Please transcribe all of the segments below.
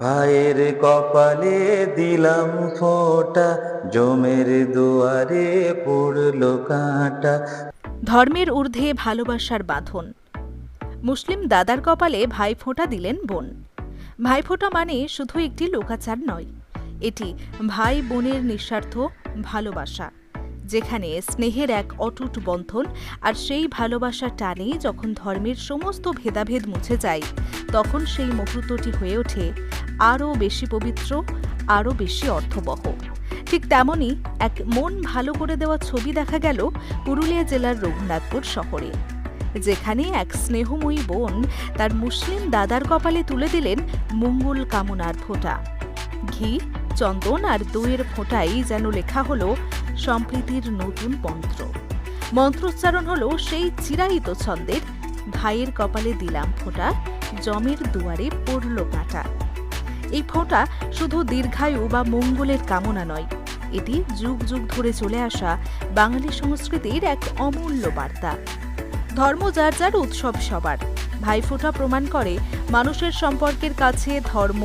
ভাইয়ের কপালে দিলাম ফোঁটা, জমের দুয়ারে পড়লো কাঁটা। ধর্মের ঊর্ধ্বে ভালোবাসার বাঁধন। মুসলিম দাদার কপালে ভাইফোঁটা দিলেন বোন। ভাইফোঁটা মানে শুধু একটি লোকাচার নয়, এটি ভাই বোনের নিঃস্বার্থ ভালোবাসা, যেখানে স্নেহের এক অটুট বন্ধন। আর সেই ভালোবাসার টানে যখন ধর্মের সমস্ত ভেদাভেদ মুছে যায়, তখন সেই মুহূর্তটি হয়ে ওঠে আরও বেশি পবিত্র, আরও বেশি অর্থবহ। ঠিক তেমনই এক মন ভালো করে দেওয়া ছবি দেখা গেল পুরুলিয়া জেলার রঘুনাথপুর শহরে, যেখানে এক স্নেহময়ী বোন তার মুসলিম দাদার কপালে তুলে দিলেন মঙ্গল কামনার ফোঁটা। ঘি, চন্দন আর দইয়ের ফোঁটাই যেন লেখা হলো সম্প্রীতির নতুন মন্ত্র। মন্ত্রোচ্চারণ হলো সেই চিরায়িত ছন্দের, ভাইয়ের কপালে দিলাম ফোঁটা, জমের দুয়ারে পড়ল কাঁটা। এই ফোঁটা শুধু দীর্ঘায়ু বা মঙ্গলের কামনা নয়, এটি যুগ যুগ ধরে চলে আসা বাঙালি সংস্কৃতির এক অমূল্য বার্তা। ধর্ম যার যার, উৎসব সবার। ভাইফোঁটা প্রমাণ করে মানুষের সম্পর্কের কাছে ধর্ম,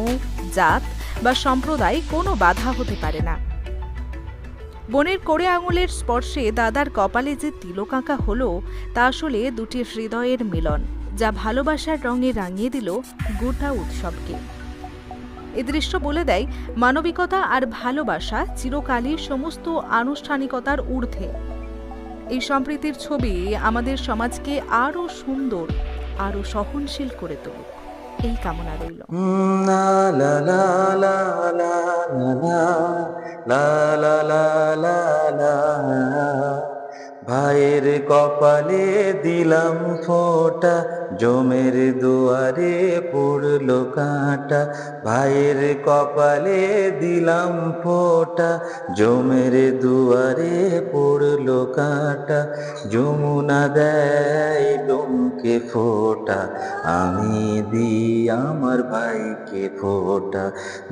জাত বা সম্প্রদায় কোনো বাধা হতে পারে না। বোনের কোড়ে আঙুলের স্পর্শে দাদার কপালে যে তিলক আঁকা হলো, তা আসলে দুটি হৃদয়ের মিলন, যা ভালোবাসার রঙে রাঙিয়ে দিল গোটা উৎসবকে। এ দৃশ্য বলে দেয় মানবিকতা আর ভালোবাসা চিরকালই সমস্ত আনুষ্ঠানিকতার ঊর্ধ্বে। এই সম্প্রীতির ছবি আমাদের সমাজকে আরো সুন্দর, আরো সহনশীল করে তুলুক, এই কামনা রইল। লা লা লা লা লা লা লা লা লা লা। ভাইয়ের কপালে দিলাম ফোঁটা, জমের দুয়ারে পড়লো কাঁটা। ভাইয়ের কপালে দিলাম ফোঁটা, জমের দুয়ারে পড়লো কাঁটা। যমুনা দেয় ডোমকে ফোঁটা, আমি দিই আমার ভাইকে ফোঁটা।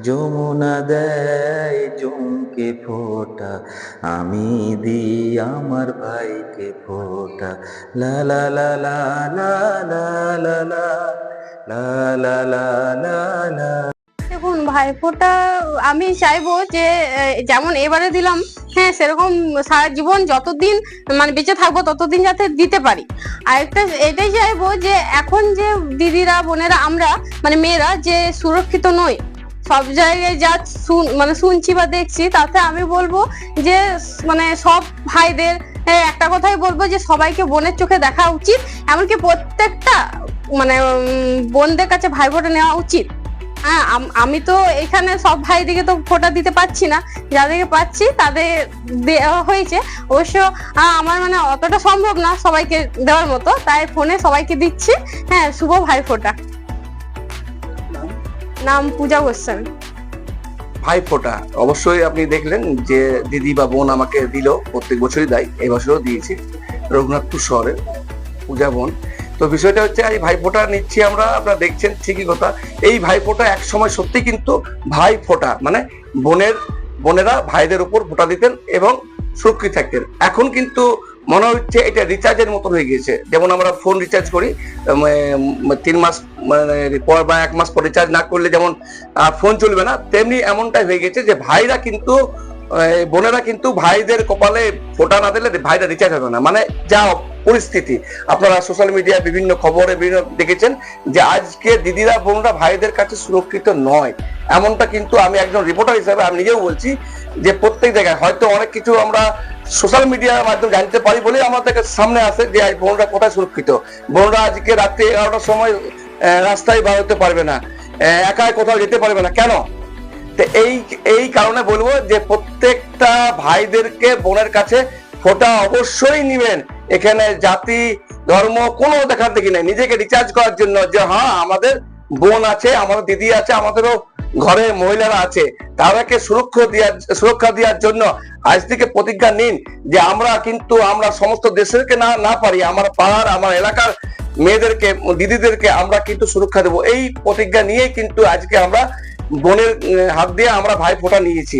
যমুনা দেয় ডোমকে ফোঁটা, আমি দিই আমার ভাইকে ফোঁটা। লা লা লা লা লা লা লা লা লা লা লা লা। দেখুন, ভাইফোঁটা আমি চাইবো যে যেমন এবারে দিলাম, হ্যাঁ, সেরকম সারা জীবন যতদিন মানে বেঁচে থাকবো ততদিন যাতে দিতে পারি। আর একটা এটাই চাইবো যে এখন যে দিদিরা, বোনেরা, আমরা মানে মেয়েরা যে সুরক্ষিত নই, সব জায়গায় যা মানে শুনছি বা দেখছি, তাতে আমি বলবো যে মানে সব ভাইদের একটা কথাই বলবো যে সবাইকে বোনের চোখে দেখা উচিত, এমনকি প্রত্যেকটা মানে বোনদের কাছে ভাইফোঁটা নেওয়া উচিত। হ্যাঁ, আমি তো এখানে সব ভাইদিকে তো ফোঁটা দিতে পারছি না, যাদেরকে পাচ্ছি তাদের দেওয়া হয়েছে। অবশ্য আমার মানে অতটা সম্ভব না সবাইকে দেওয়ার মতো, তাই ফোনে সবাইকে দিচ্ছি। হ্যাঁ, শুভ ভাইফোঁটা। নাম পূজা গোস্বামী। ভাইফোঁটা অবশ্যই আপনি দেখলেন যে দিদি বা বোন আমাকে দিল, প্রত্যেক বছরই দেয়, এই বছরও দিয়েছি, রঘুনাথপুর শহরে পূজা বোন। তো বিষয়টা হচ্ছে এই ভাইফোঁটা নিচ্ছি আমরা, আপনারা দেখছেন ঠিকই কথা। এই ভাইফোঁটা এক সময় সত্যি কিন্তু ভাইফোঁটা মানে বোনেরা ভাইদের উপর ফোঁটা দিতেন এবং সুরক্ষিত থাকতেন। এখন কিন্তু মনে হচ্ছে এটা রিচার্জের মতো হয়ে গিয়েছে। যেমন আমরা ফোন রিচার্জ করি 3 মাস মানে পর বা 1 মাস পর রিচার্জ না করলে যেমন ফোন চলবে না, তেমনি এমনটাই হয়ে গেছে যে ভাইরা কিন্তু বোনেরা কিন্তু ভাইদের কপালে ফোঁটা না দিলে ভাইরা রিচার্জ হবে না। মানে যা পরিস্থিতি, আপনারা সোশ্যাল মিডিয়া বিভিন্ন খবরে বিভিন্ন দেখেছেন যে আজকে দিদিরা বোনরা ভাইদের কাছে সুরক্ষিত নয়। এমনটা কিন্তু আমি একজন রিপোর্টার হিসাবে আমি নিজেও বলছি যে প্রত্যেক জায়গায় হয়তো অনেক কিছু আমরা সোশ্যাল মিডিয়ার মাধ্যমে জানতে পারি বলেই আমাদের সামনে আসে যে বোনরা কোথায় সুরক্ষিত। বোনরা আজকে রাত্রে 11টার সময় রাস্তায় বার হতে পারবে না, একাই কোথাও যেতে পারবে না, কেন? এই কারণে বলবো যে প্রত্যেকটা ভাইদেরকে বোনের কাছে ফোঁটা অবশ্যই নিবেন। এখানে জাতি ধর্ম কোনো দেখার দেখি নাই, নিজেকে রিচার্জ করার জন্য যে হ্যাঁ আমাদের বোন আছে, আমাদের দিদি আছে, আমাদেরও ঘরে মহিলারা আছে, তাদেরকে সুরক্ষা দেওয়ার জন্য আজ থেকে প্রতিজ্ঞা নিন যে আমরা সমস্ত দেশেরকে না পারি, আমার পাড়ার আমার এলাকার মেয়েদেরকে দিদিদেরকে আমরা কিন্তু সুরক্ষা দেবো। এই প্রতিজ্ঞা নিয়ে কিন্তু আজকে আমরা বোনের হাত দিয়ে আমরা ভাইফোঁটা নিয়েছি।